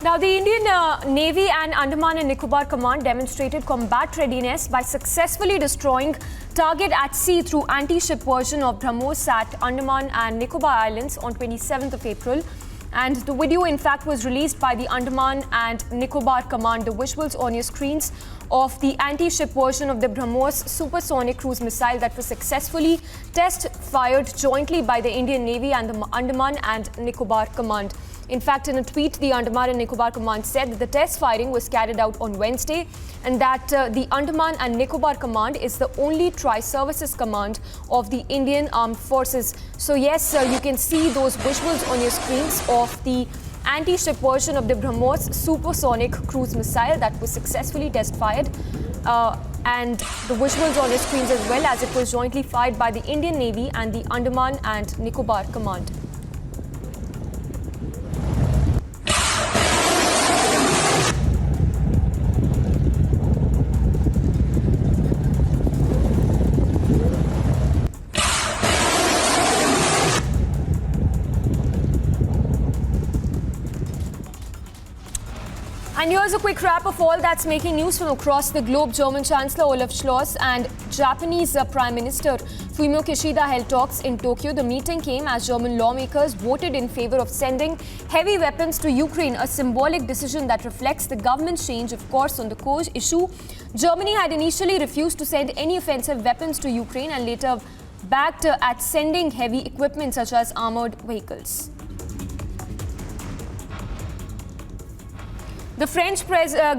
Now, the Indian Navy and Andaman and Nicobar Command demonstrated combat readiness by successfully destroying target at sea through anti-ship version of BrahMos at Andaman and Nicobar Islands on 27th of April. And the video, in fact, was released by the Andaman and Nicobar Command. The visuals on your screens of the anti-ship version of the BrahMos Supersonic cruise missile that was successfully test-fired jointly by the Indian Navy and the Andaman and Nicobar Command. In fact, in a tweet, the Andaman and Nicobar Command said that the test firing was carried out on Wednesday and that the Andaman and Nicobar Command is the only tri-services command of the Indian Armed Forces. So yes, you can see those visuals on your screens of the anti-ship version of the BrahMos Supersonic cruise missile that was successfully test-fired. And the visuals on your screens as well, as it was jointly fired by the Indian Navy and the Andaman and Nicobar Command. And here's a quick wrap of all that's making news from across the globe. German Chancellor Olaf Scholz and Japanese Prime Minister Fumio Kishida held talks in Tokyo. The meeting came as German lawmakers voted in favor of sending heavy weapons to Ukraine, a symbolic decision that reflects the government's change of course on the core issue. Germany had initially refused to send any offensive weapons to Ukraine and later backed at sending heavy equipment such as armored vehicles. The French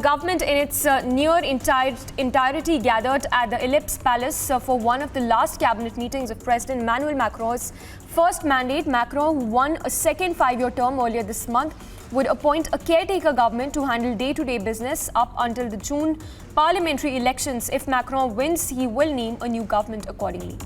government in its near entirety gathered at the Ellipse Palace for one of the last cabinet meetings of President Emmanuel Macron's first mandate. Macron, who won a second five-year term earlier this month, would appoint a caretaker government to handle day-to-day business up until the June parliamentary elections. If Macron wins, he will name a new government accordingly.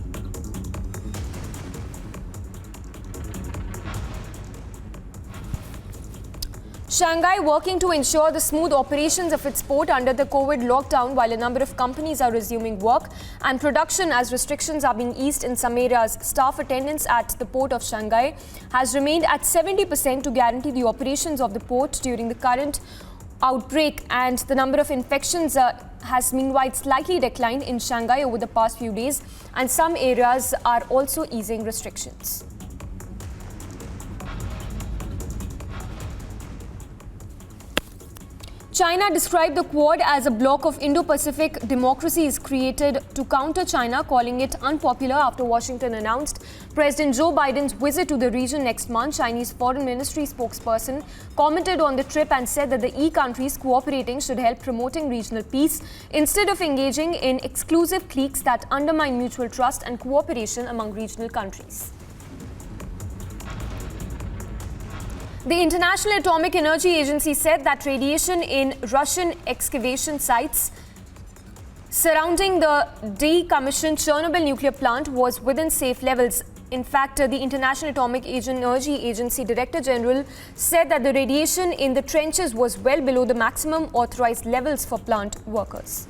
Shanghai working to ensure the smooth operations of its port under the COVID lockdown, while a number of companies are resuming work and production as restrictions are being eased in some areas. Staff attendance at the port of Shanghai has remained at 70% to guarantee the operations of the port during the current outbreak, and the number of infections has meanwhile slightly declined in Shanghai over the past few days, and some areas are also easing restrictions. China described the Quad as a bloc of Indo-Pacific democracies created to counter China, calling it unpopular after Washington announced President Joe Biden's visit to the region next month. Chinese Foreign Ministry spokesperson commented on the trip and said that the E-countries cooperating should help promoting regional peace instead of engaging in exclusive cliques that undermine mutual trust and cooperation among regional countries. The International Atomic Energy Agency said that radiation in Russian excavation sites surrounding the decommissioned Chernobyl nuclear plant was within safe levels. In fact, the International Atomic Energy Agency Director General said that the radiation in the trenches was well below the maximum authorized levels for plant workers.